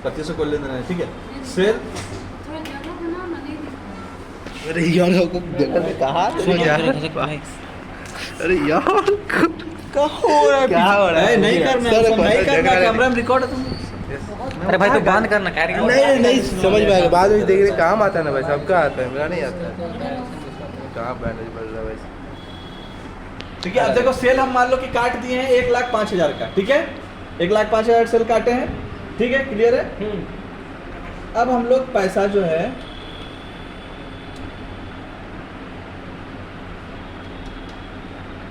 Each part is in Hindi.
25 को लेना है, ठीक है। सेल थोड़ा ज़्यादा बनाओ ना, नहीं दिख रहा। अरे यार को कहा अरे यार क्या हो रहा है? क्या हो रहा है? नहीं करना है, सर, सब नहीं जगह करना, रहे। कैमरा में रिकॉर्ड है तुम। अरे भाई तो बंद करना कैरी नहीं नहीं समझ में आएगा बाद में देखने काम आता है ना भाई, सबका आता है, मेरा नहीं आता है। कहाँ बैटरी बढ़ रहा है भाई? ठीक है, अब देखो सेल हम मान लो कि काट दिए हैं 1,05,000 का, ठीक है। 1,05,000 सेल काटे हैं, ठीक है, क्लियर है। अब हम लोग पैसा जो है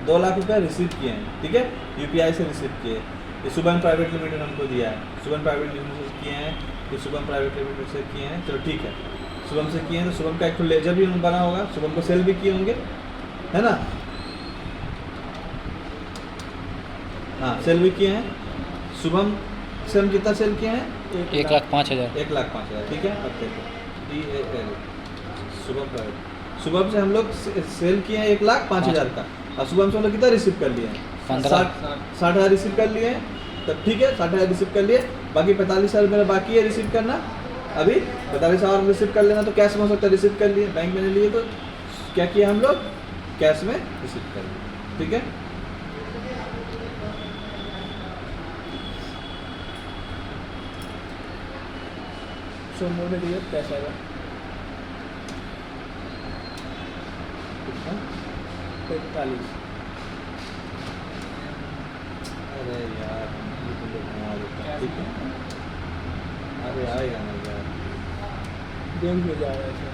₹2,00,000 रिसीव किए हैं, ठीक है, यूपीआई से रिसीव किए। ये शुभम प्राइवेट लिमिटेड हमको दिया है, शुभम प्राइवेट लिमिटेड से किए हैं, ये शुभम प्राइवेट लिमिटेड से किए हैं, चलो ठीक है। शुभम से किए हैं तो शुभम का एक लेजर भी बना होगा, शुभम को सेल भी किए होंगे, है ना। हाँ, सेल भी किए हैं। शुभम से हम कितना सेल किए हैं? 1,05,000 1,05,000, ठीक है। अब देखो DAL शुभम प्राइवेट, शुभम से हम लोग सेल किए हैं 1,05,000 का, और शुभम से हम लोग कितना रिसीव कर लिए हैं? 60,000 रिसीव कर लिए हैं, तब ठीक है, 60,000 रिसीव कर लिए। बाकी 45,000 मेरा बाकी है रिसीव करना। अभी 45,000 रिसीव कर लेना तो कैश में हो सकता है, रिसीव कर लिए, बैंक में नहीं लिए तो क्या किया हम लोग, कैश में रिसीव कर लिए, ठीक है। सोमवार में दिए कैसा आएगा? 45। अरे यार ये तो लोग घुमा देते हैं, ठीक है। अरे आएगा ना यार, बैंक में जा रहा है सर।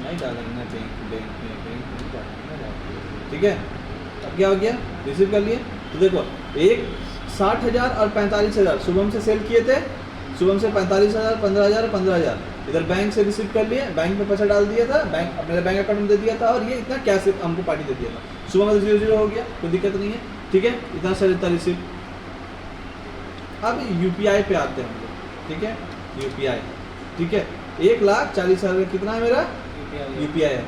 नहीं डालेंगे ना, बैंक में नहीं डालेंगे ना, ठीक है। अब क्या हो गया, रिसीव कर लिए। तो देखो 60,000 और 45,000 शुभम से सेल किए थे, शुभम से 45,000, 15,000, 15,000 इधर बैंक से रिसीव कर लिए, बैंक में पैसा डाल दिया था, बैंक अपने बैंक अकाउंट में दे दिया था, और ये इतना कैश हमको पार्टी दे दिया था। शुभम में 0-0 हो गया, कोई दिक्कत नहीं है, ठीक है। इतना सर इतना रिसीव। अब यूपीआई पे आते हैं हम लोग, ठीक है। यूपीआई, ठीक है। 1,40,000 कितना है मेरा यूपीआई है,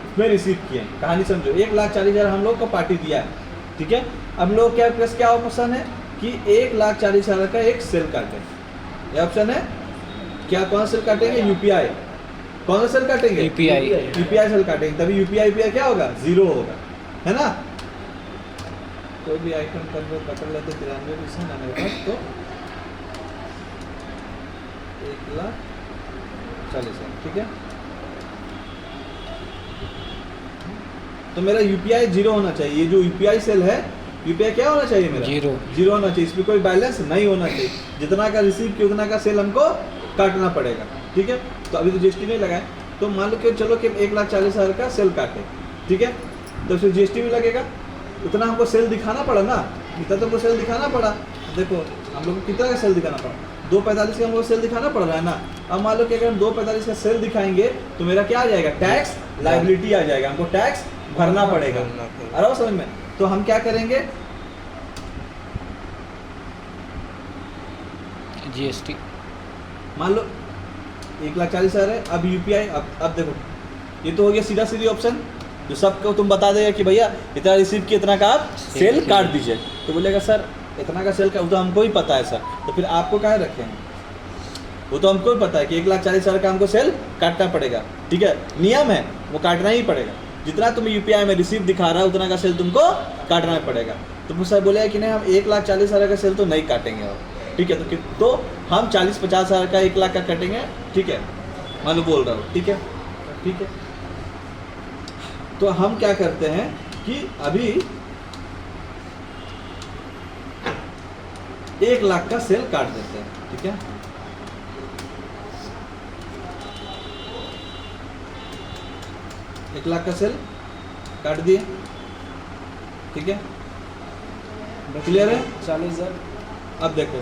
उसमें रिसीव किए हैं। कहानी समझो, 1,40,000 हम लोग को पार्टी दिया है, ठीक है। अब लोग क्या ऑप्शन है कि 1,40,000 का एक सेल काटे, ये ऑप्शन है क्या, कौन सा सेल काटेंगे? यूपीआई। कौन सा सेल काटेंगे? यूपीआई सेल काटेंगे, तभी यूपीआई पे क्या होगा, 0 होगा, है ना। कोई भी आइटम कर लो, पकड़ लेते 93 पीस ना मेरे पास, तो 1,40,000, ठीक है। तो मेरा यूपीआई 0 होना चाहिए, ये जो यूपीआई सेल है, यूपीआई क्या होना चाहिए मेरा? 0 होना चाहिए, इसमें कोई बैलेंस नहीं होना चाहिए। जितना का रिसीव किया उतना का सेल हमको काटना पड़ेगा, ठीक है। तो अभी तो जीएसटी नहीं लगाए, तो मान लो कि चलो कि 1,40,000 का सेल काटे, ठीक है, तो फिर जीएसटी भी लगेगा, उतना हमको सेल दिखाना पड़ा ना, इतना तो हमको सेल दिखाना पड़ा। देखो हम लोग को कितना का सेल दिखाना पड़ा, 2,45 का हमको सेल दिखाना पड़ रहा है ना। अब मान लो कि अगर हम 2,45 का सेल दिखाएंगे तो मेरा क्या आ जाएगा, टैक्स लायबिलिटी आ जाएगा, हमको टैक्स भरना पड़ेगा। अरे वो समझ में, तो हम क्या करेंगे, जीएसटी मान लो 1,40,000 है। अब यूपीआई, अब देखो ये तो हो गया सीधा सीधी ऑप्शन जो सबको तुम बता देगा कि भैया इतना रिसीव किया, इतना का आप सेल काट दीजिए। तो बोलेगा सर इतना का सेल का, वो तो हमको ही पता है सर, तो फिर आपको क्या रखे हैं, वो तो हमको ही पता है कि 1,40,000 का हमको सेल काटना पड़ेगा, ठीक है, नियम है, वो काटना ही पड़ेगा। जितना तुम यूपीआई में रिसीव दिखा रहा है उतना का सेल तुमको काटना पड़ेगा। तो सर बोलेगा कि नहीं हम 1,40,000 का सेल तो नहीं काटेंगे, और ठीक है, तो हम 40-50,000 का 1,00,000 का कटेंगे, ठीक है, मान लो बोल रहा हूँ, ठीक है, ठीक है। तो हम क्या करते हैं कि अभी 1,00,000 का सेल काट देते हैं, ठीक है। एक 1,00,000 का सेल काट दिए, ठीक है, क्लियर है। 40,000। अब देखो,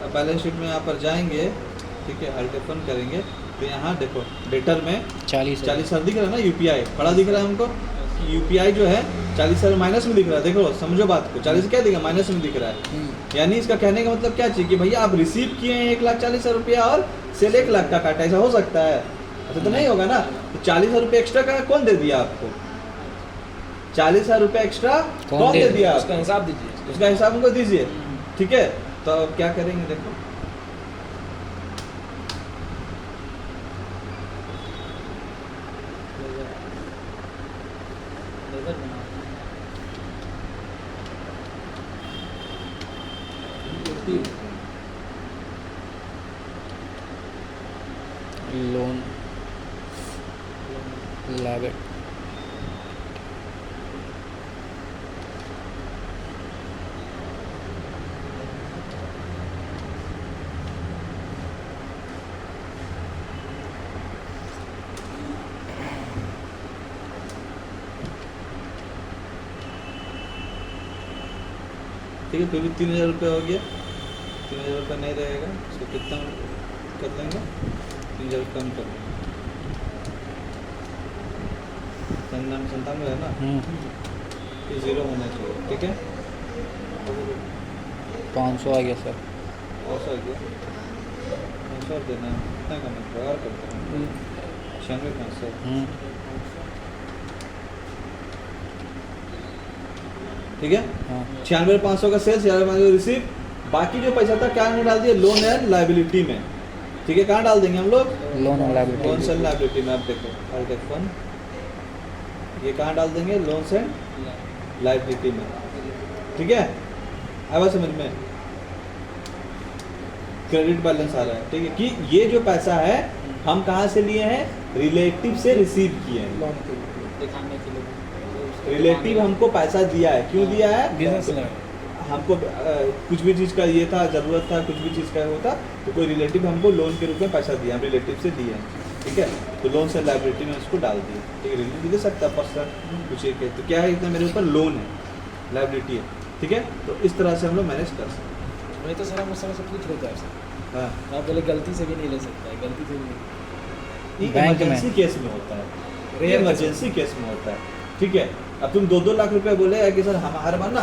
अब बैलेंस शीट में यहाँ पर जाएंगे, ठीक है, अल्टेफन करेंगे, तो यहाँ देखो डेटर में 40,000 दिख रहा है ना, यूपीआई बड़ा दिख रहा है हमको, यूपीआई जो है 40,000 माइनस में दिख रहा है। देखो समझो बात को, 40 क्या दिखा, माइनस में दिख रहा है। यानी इसका कहने का मतलब क्या चाहिए कि भैया आप रिसीव किए हैं 1,40,000 रुपया और सेल 1,00,000 का काटा, ऐसा हो सकता है? ऐसा तो नहीं होगा ना। तो 40,000 रुपये एक्स्ट्रा का कौन दे दिया आपको? 40,000 रुपये एक्स्ट्रा कौन दे दिया? उसका हिसाब दीजिए, उसका हिसाब हमको दीजिए, ठीक है। तो अब क्या करेंगे, देखो लोन लाइबिलिटी ठीक है, फिर भी 3000 रुपये हो गया। 3000 रुपये नहीं रहेगा, इसको कितना कर लेंगे, 3000 कम कर लेंगे। 97 है ना, ये 0 होना चाहिए। ठीक है, 500 आ गया सर। और सौ गया, 500 देना है, कितना करना है और करते हैं 96,500। ठीक है, हाँ 96,500 का सेल्स, 96,500 रिसीव। बाकी जो पैसा था क्या में डाल दिया, लोन एंड लाइबिलिटी में। ठीक है, कहाँ डाल देंगे हम लोग, लोन और लोन लाइबिलिटी एंड लाइबिलिटी में। आप देखो Alt-F1, ये कहाँ डाल देंगे, लोन एंड लाइबिलिटी में। ठीक है, आया समझ में, क्रेडिट बैलेंस आ रहा है। ठीक है, कि ये जो पैसा है हम कहाँ से लिए हैं, रिलेटिव से रिसीव किए हैं। लोन के लिए दिखाने के लिए रिलेटिव हमको पैसा दिया है, क्यों दिया है, बिजनेस में हमको कुछ भी चीज़ का ये था, ज़रूरत था, कुछ भी चीज़ का होता तो कोई रिलेटिव हमको लोन के रूप में पैसा दिया, हम रिलेटिव से दिए हैं। ठीक है, तो लोन से लाइबिलिटी में उसको डाल दिए। ठीक है, रिलेटिव दे सकता है पर्सनल कुछ एक है, तो क्या है, इतना मेरे ऊपर लोन है, लाइबिलिटी है। ठीक है, तो इस तरह से हम लोग मैनेज कर सकते हैं। वही तो सर हम उस समय सब कुछ होता है सर। हाँ, आप बोले गलती से भी नहीं ले सकता है, गलती से भी नहीं। ये बैंक में। इमरजेंसी केस में होता है, ये Rare इमरजेंसी केस में होता है। ठीक है, अब तुम 2-2 लाख रुपए बोले कि सर हम हर बार ना